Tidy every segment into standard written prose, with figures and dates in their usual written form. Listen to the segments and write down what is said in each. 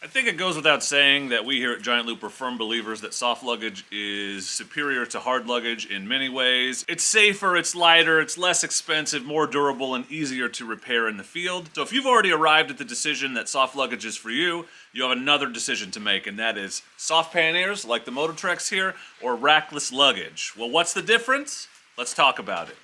I think it goes without saying that we here at Giant Loop are firm believers that soft luggage is superior to hard luggage in many ways. It's safer, it's lighter, it's less expensive, more durable, and easier to repair in the field. So if you've already arrived at the decision that soft luggage is for you, you have another decision to make, and that is soft panniers like the Motortrex here, or rackless luggage. Well, what's the difference? Let's talk about it.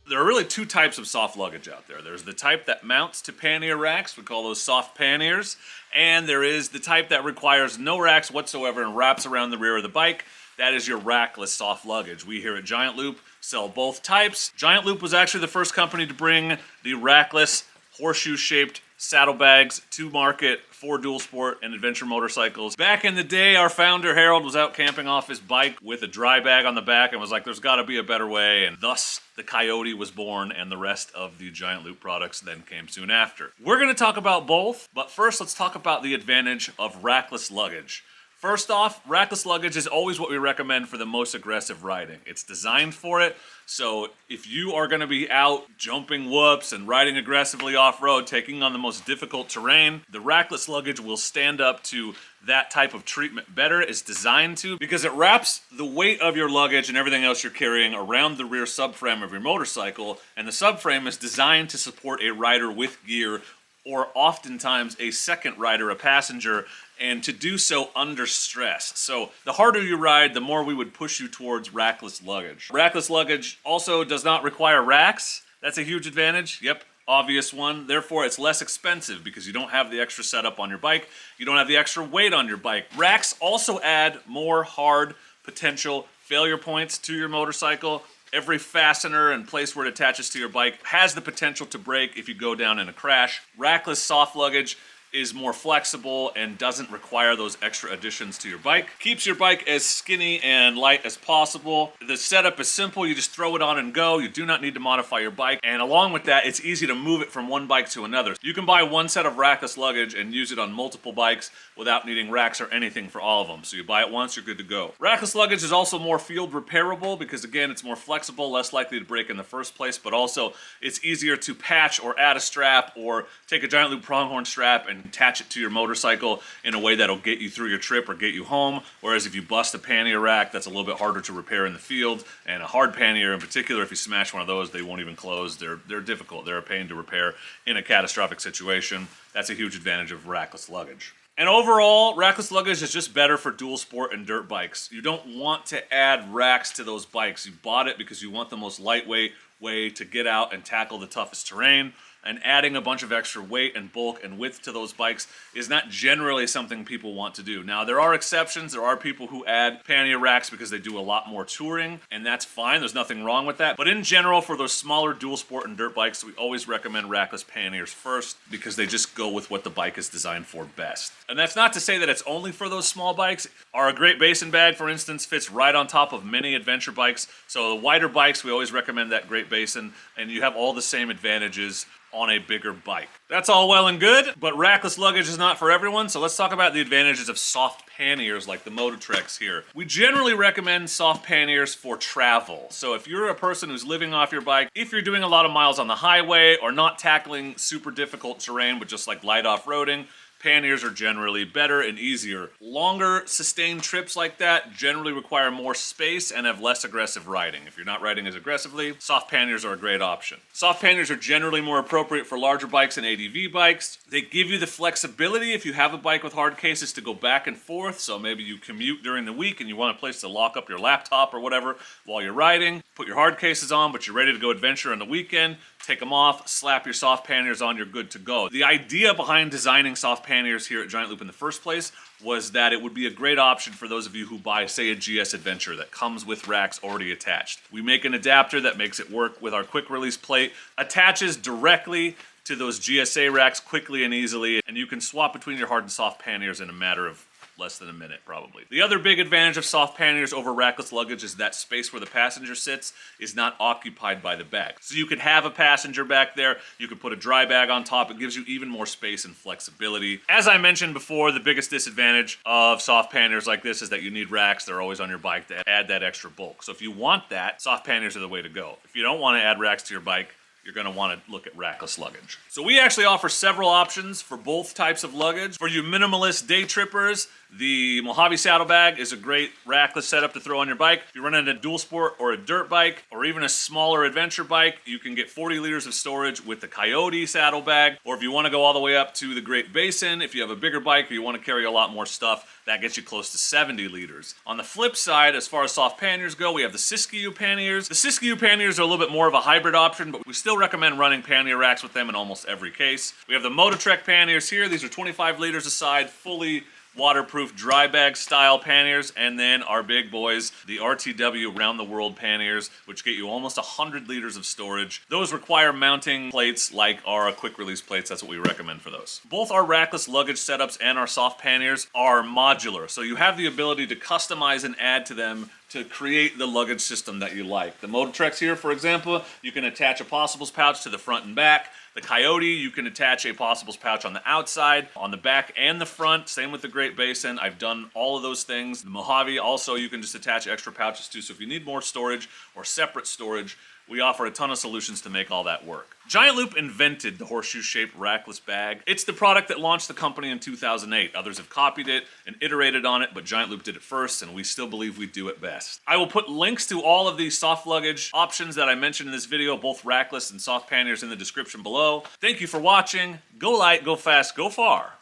There are really two types of soft luggage out there. There's the type that mounts to pannier racks, we call those soft panniers, and there is the type that requires no racks whatsoever and wraps around the rear of the bike. That is your rackless soft luggage. We here at Giant Loop sell both types. Giant Loop was actually the first company to bring the rackless horseshoe-shaped saddlebags to market for dual sport and adventure motorcycles. Back in the day, our founder Harold was out camping off his bike with a dry bag on the back and was like, there's got to be a better way, and thus the Coyote was born, and the rest of the Giant Loop products then came soon after. We're going to talk about both, but first let's talk about the advantage of rackless luggage. First off, rackless luggage is always what we recommend for the most aggressive riding. It's designed for it, so if you are going to be out jumping whoops and riding aggressively off-road, taking on the most difficult terrain, the rackless luggage will stand up to that type of treatment better. It's designed to, because it wraps the weight of your luggage and everything else you're carrying around the rear subframe of your motorcycle, and the subframe is designed to support a rider with gear, or oftentimes a second rider, a passenger, and to do so under stress. So the harder you ride, the more we would push you towards rackless luggage. Rackless luggage also does not require racks. That's a huge advantage. Yep, obvious one. Therefore, it's less expensive because you don't have the extra setup on your bike. You don't have the extra weight on your bike. Racks also add more hard potential failure points to your motorcycle. Every fastener and place where it attaches to your bike has the potential to break if you go down in a crash. Rackless soft luggage is more flexible and doesn't require those extra additions to your bike. Keeps your bike as skinny and light as possible. The setup is simple. You just throw it on and go. You do not need to modify your bike. And along with that, it's easy to move it from one bike to another. You can buy one set of rackless luggage and use it on multiple bikes without needing racks or anything for all of them. So you buy it once, you're good to go. Rackless luggage is also more field repairable because, again, it's more flexible, less likely to break in the first place, but also it's easier to patch or add a strap or take a Giant Loop pronghorn strap and attach it to your motorcycle in a way that'll get you through your trip or get you home. Whereas if you bust a pannier rack, that's a little bit harder to repair in the field. And a hard pannier in particular, if you smash one of those, they won't even close. They're difficult. They're a pain to repair in a catastrophic situation. That's a huge advantage of rackless luggage. And overall, rackless luggage is just better for dual sport and dirt bikes. You don't want to add racks to those bikes. You bought it because you want the most lightweight way to get out and tackle the toughest terrain. And adding a bunch of extra weight and bulk and width to those bikes is not generally something people want to do. Now, there are exceptions. There are people who add pannier racks because they do a lot more touring, and that's fine. There's nothing wrong with that. But in general, for those smaller dual sport and dirt bikes, we always recommend rackless panniers first because they just go with what the bike is designed for best. And that's not to say that it's only for those small bikes. Our Great Basin bag, for instance, fits right on top of many adventure bikes. So the wider bikes, we always recommend that Great Basin, and you have all the same advantages on a bigger bike. That's all well and good, but rackless luggage is not for everyone, so let's talk about the advantages of soft panniers like the Motortrex here. We generally recommend soft panniers for travel. So if you're a person who's living off your bike, if you're doing a lot of miles on the highway or not tackling super difficult terrain but just like light off-roading, panniers are generally better and easier. Longer, sustained trips like that generally require more space and have less aggressive riding. If you're not riding as aggressively, soft panniers are a great option. Soft panniers are generally more appropriate for larger bikes and ADV bikes. They give you the flexibility if you have a bike with hard cases to go back and forth. So maybe you commute during the week and you want a place to lock up your laptop or whatever while you're riding. Put your hard cases on, but you're ready to go adventure on the weekend. Take them off, slap your soft panniers on, you're good to go. The idea behind designing soft panniers here at Giant Loop in the first place was that it would be a great option for those of you who buy, say, a GS Adventure that comes with racks already attached. We make an adapter that makes it work with our quick release plate, attaches directly to those GSA racks quickly and easily, and you can swap between your hard and soft panniers in a matter of less than a minute probably. The other big advantage of soft panniers over rackless luggage is that space where the passenger sits is not occupied by the bag. So you could have a passenger back there, you could put a dry bag on top, it gives you even more space and flexibility. As I mentioned before, the biggest disadvantage of soft panniers like this is that you need racks. They're always on your bike to add that extra bulk. So if you want that, soft panniers are the way to go. If you don't want to add racks to your bike, you're going to want to look at rackless luggage. So we actually offer several options for both types of luggage. For you minimalist day trippers, the Mojave saddlebag is a great rackless setup to throw on your bike. If you're running a dual sport or a dirt bike or even a smaller adventure bike, you can get 40 liters of storage with the Coyote saddlebag. Or if you want to go all the way up to the Great Basin, if you have a bigger bike or you want to carry a lot more stuff, that gets you close to 70 liters. On the flip side, as far as soft panniers go, we have the Siskiyou panniers. The Siskiyou panniers are a little bit more of a hybrid option, but we still recommend running pannier racks with them in almost every case. We have the Mototrek panniers here. These are 25 liters a side, fully waterproof dry bag style panniers, and then our big boys, the RTW Round the World panniers, which get you almost 100 liters of storage. Those require mounting plates like our quick release plates. That's what we recommend for those. Both our rackless luggage setups and our soft panniers are modular, so you have the ability to customize and add to them to create the luggage system that you like. The Mototreks here, for example, you can attach a Possibles pouch to the front and back. The Coyote, you can attach a Possibles pouch on the outside, on the back and the front. Same with the Great Basin. I've done all of those things. The Mojave, also, you can just attach extra pouches to. So if you need more storage or separate storage, we offer a ton of solutions to make all that work. Giant Loop invented the horseshoe-shaped rackless bag. It's the product that launched the company in 2008. Others have copied it and iterated on it, but Giant Loop did it first, and we still believe we do it best. I will put links to all of these soft luggage options that I mentioned in this video, both rackless and soft panniers, in the description below. Thank you for watching. Go light, go fast, go far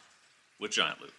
with Giant Loop.